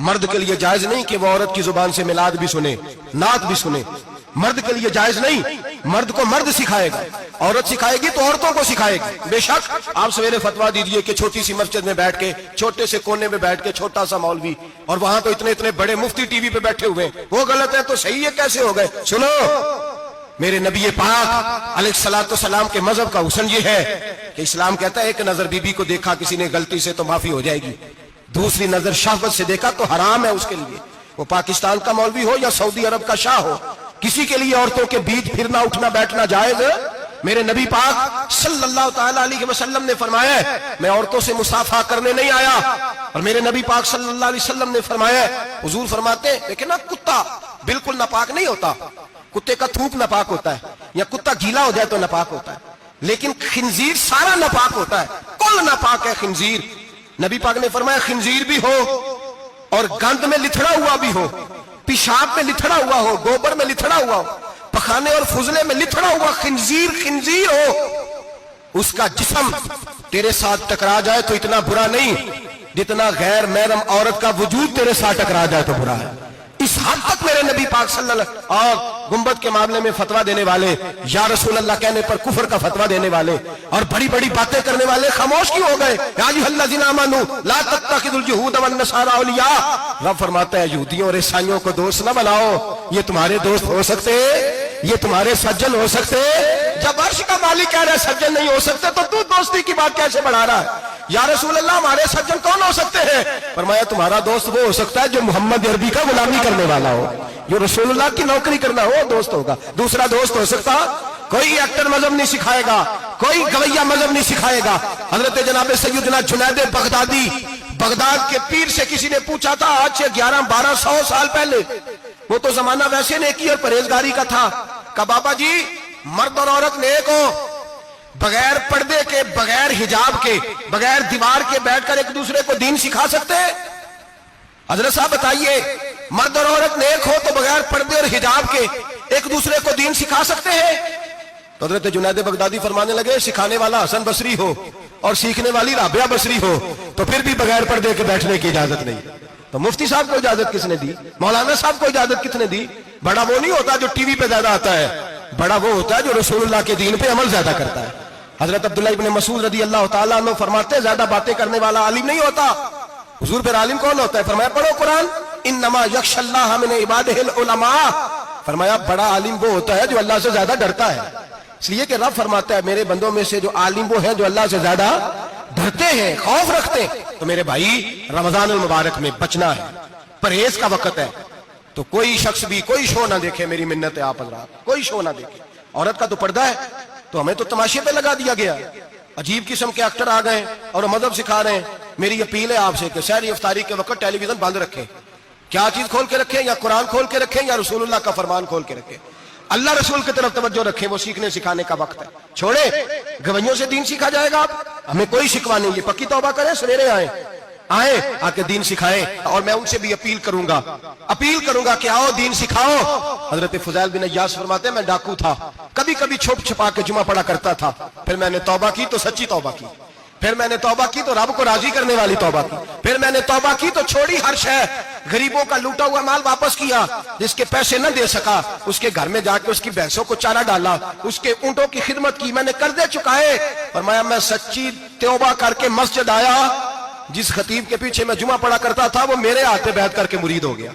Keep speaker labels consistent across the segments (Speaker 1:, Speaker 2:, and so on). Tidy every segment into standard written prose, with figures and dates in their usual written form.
Speaker 1: مرد کے لیے جائز نہیں کہ وہ عورت کی زبان سے میلاد بھی سنے، نعت بھی سنے، مرد کے لیے جائز نہیں. مرد کو مرد سکھائے گا، عورت سکھائے گی تو عورتوں کو سکھائے گی. بے شک آپ سویرے فتوا دیجئے کہ چھوٹی سی مسجد میں بیٹھ کے، چھوٹے سے کونے میں بیٹھ کے چھوٹا سا مولوی، اور وہاں تو اتنے بڑے مفتی ٹی وی پہ بیٹھے ہوئے ہیں، وہ غلط ہے تو صحیح ہے کیسے ہو گئے؟ سنو، میرے نبی پاک علیہ الصلوۃ والسلام کے مذہب کا حسن یہ ہے کہ اسلام کہتا ہے ایک نظر بی بی کو دیکھا کسی نے غلطی سے تو معافی ہو جائے گی، دوسری نظر شہوت سے دیکھا تو حرام ہے اس کے لیے، وہ پاکستان کا مولوی ہو یا سعودی عرب کا شاہ ہو، کسی کے لیے عورتوں کے بیچ پھرنا اٹھنا بیٹھنا جائز ہے؟ میرے نبی پاک صلی اللہ تعالی علیہ وسلم نے فرمایا ہے میں عورتوں سے مصافحہ کرنے نہیں آیا. اور میرے نبی پاک صلی اللہ علیہ وسلم نے فرمایا ہے، حضور فرماتے ہیں لیکن نا کتا بالکل ناپاک نہیں ہوتا، کتے کا تھوک ناپاک ہوتا ہے، یا کتا گیلا ہو جائے تو ناپاک ہوتا ہے، لیکن خنزیر سارا ناپاک ہوتا ہے، کل ناپاک ہے خنزیر. نبی پاک نے فرمایا خنزیر بھی ہو اور گند میں لتھڑا ہوا بھی ہو، پیشاب میں لتھڑا ہوا ہو، گوبر میں لتھڑا ہوا ہو، پخانے اور فضلے میں لتھڑا ہوا خنزیر ہو، اس کا جسم تیرے ساتھ ٹکرا جائے تو اتنا برا نہیں جتنا غیر محرم عورت کا وجود تیرے ساتھ ٹکرا جائے تو برا ہے. اس حد تک میرے نبی پاک صلی اللہ علیہ وسلم اور گنبد کے معاملے میں فتویٰ دینے والے، یا رسول اللہ کہنے پر کفر کا فتویٰ دینے والے اور بڑی بڑی باتیں کرنے والے خاموش کیوں ہو گئے؟ یا ایھا الذین آمنوا لا تتخذوا اليہود والنصارى اولیاء. رب فرماتا ہے یہودیوں اور عیسائیوں کو دوست نہ بناؤ، یہ تمہارے دوست ہو سکتے، یہ تمہارے سجن ہو سکتے. جب عرش کا مالک کہہ رہا ہے سجن نہیں ہو سکتے تو دوستی کی بات کیسے بڑھا رہا ہے؟ یا رسول اللہ ہمارے سجن کون ہو سکتے ہیں؟ فرمایا تمہارا دوست وہ ہو سکتا ہے جو محمد عربی کا غلامی کرنے والا ہو، جو رسول اللہ کی نوکری کرنا ہو دوست ہوگا. دوسرا دوست ہو سکتا؟ کوئی ایکٹر مذہب نہیں سکھائے گا، کوئی گویہ مذہب نہیں سکھائے گا. حضرت جناب سیدنا جنید بغدادی، بغداد کے پیر سے کسی نے پوچھا تھا آج سے 1100-1200 سال پہلے، وہ تو زمانہ ویسے نیکی اور پرہیزگاری کا تھا، کہ بابا جی مرد اور عورت نیک ہو، بغیر پردے کے، بغیر حجاب کے، بغیر دیوار کے بیٹھ کر ایک دوسرے کو دین سکھا سکتے ہیں؟ حضرت صاحب بتائیے، مرد اور عورت نیک ہو تو بغیر پردے اور حجاب کے ایک دوسرے کو دین سکھا سکتے ہیں؟ تو حضرت جنید بغدادی فرمانے لگے سکھانے والا حسن بصری ہو اور سیکھنے والی رابعہ بصری ہو تو پھر بھی بغیر پردے کے بیٹھنے کی اجازت نہیں. تو مفتی صاحب کو اجازت کس نے دی؟ مولانا صاحب کو اجازت کس نے دی؟ بڑا وہ نہیں ہوتا جو ٹی وی پہ زیادہ آتا ہے، بڑا وہ ہوتا ہے جو رسول اللہ کے دین پہ عمل زیادہ کرتا ہے. حضرت عبداللہ ابن مسعود رضی اللہ تعالیٰ عنہ فرماتے ہیں زیادہ باتیں کرنے والا عالم نہیں ہوتا. حضور پھر عالم کون ہوتا ہے؟ فرمایا پڑھو قرآن، انما یخشی اللہ من عبادہ العلماء. فرمایا بڑا عالم وہ ہوتا ہے جو اللہ سے زیادہ ڈرتا ہے، اس لیے کہ رب فرماتا ہے میرے بندوں میں سے جو عالم وہ ہیں جو اللہ سے زیادہ ڈرتے ہیں، خوف رکھتے ہیں. تو میرے بھائی رمضان المبارک میں بچنا ہے، پرہیز کا وقت ہے، تو کوئی شخص بھی کوئی شو نہ دیکھے، میری منت ہے آپ حضرات، کوئی شو نہ دیکھے. عورت کا تو پردہ ہے تو ہمیں تو تماشے پہ لگا دیا گیا، عجیب قسم کے ایکٹر آ گئے اور مذہب سکھا رہے ہیں. میری اپیل ہے آپ سے کہ سحری افطاری کے وقت ٹیلی ویژن بند رکھیں. کیا چیز کھول کے رکھیں؟ یا قرآن کھول کے رکھیں یا رسول اللہ کا فرمان کھول کے رکھیں. اللہ رسول کی طرف توجہ رکھیں، وہ سیکھنے سکھانے کا وقت ہے. چھوڑے گویوں سے دین سیکھا جائے گا، ہمیں کوئی شکوا نہیں. یہ پکی توبہ کریں، سویرے آئیں آ کے دین سکھائیں. اور میں ان سے بھی اپیل کروں گا کہ آؤ دین سکھاؤ. حضرت فضیل بن عیاض فرماتے ہیں میں ڈاکو تھا، کبھی کبھی چھپ چھپا کے جمعہ پڑھا کرتا تھا، پھر میں نے توبہ کی تو سچی توبہ کی، پھر میں نے توبہ کی تو رب کو راضی کرنے والی توبہ کی، پھر میں نے توبہ کی تو چھوڑی ہر شے، غریبوں کا لوٹا ہوا مال واپس کیا، جس کے پیسے نہ دے سکا اس کے گھر میں جا کے اس کی بھینسوں کو چارہ ڈالا، اس کے اونٹوں کی خدمت کی، میں نے قرضے چکائے. فرمایا میں سچی توبہ کر کے مسجد آیا، جس خطیب کے پیچھے میں جمعہ پڑھا کرتا تھا وہ میرے ہاتھ بیعت کر کے مرید ہو گیا.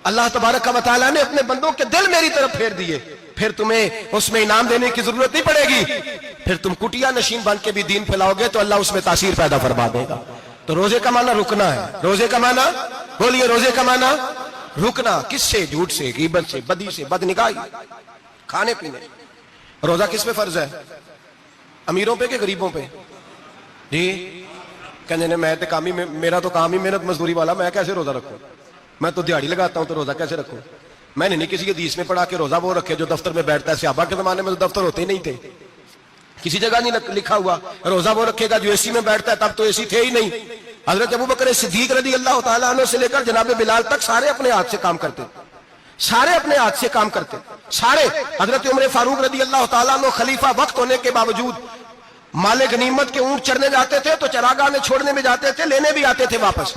Speaker 1: اللہ تبارک و تعالیٰ نے اپنے بندوں کے دل میری طرف پھیر دیے. پھر تمہیں اس میں انعام دینے کی ضرورت نہیں پڑے گی، پھر تم کٹیا نشین بن کے بھی دین پھیلاؤ گے تو اللہ اس میں تاثیر پیدا فرما دے گا. تو روزے کا معنی رکنا ہے. روزے کا معنی بولیے، روزے کا معنی رکنا. کس سے؟ جھوٹ سے، غیبت سے، بدی سے، بد نگاہی، کھانے پینے. روزہ کس پہ فرض ہے؟ امیروں پہ کہ غریبوں پہ؟ جی کہنے میں تو کام ہی، میرا تو کام ہی محنت مزدوری والا، میں کیسے روزہ رکھوں؟ میں تو دیہڑی لگاتا ہوں تو روزہ کیسے رکھوں؟ میں نے نہیں کسی حدیث میں پڑھا کہ روزہ وہ رکھے جو دفتر میں بیٹھتا ہے. صحابہ کے زمانے میں تو دفتر ہوتے ہی نہیں تھے، کسی جگہ نہیں لکھا ہوا روزہ وہ رکھے گا جو اے سی میں بیٹھتا ہے، تب تو اے سی تھے ہی نہیں. حضرت ابوبکر صدیق رضی اللہ تعالیٰ عنہ سے لے کر جناب بلال تک سارے اپنے ہاتھ سے کام کرتے، سارے اپنے ہاتھ سے کام کرتے سارے. حضرت عمر فاروق رضی اللہ تعالیٰ عنہ خلیفہ وقت ہونے کے باوجود مال غنیمت کے اونٹ چرنے جاتے تھے تو چراگاہ میں چھوڑنے میں جاتے تھے، لینے بھی آتے تھے واپس.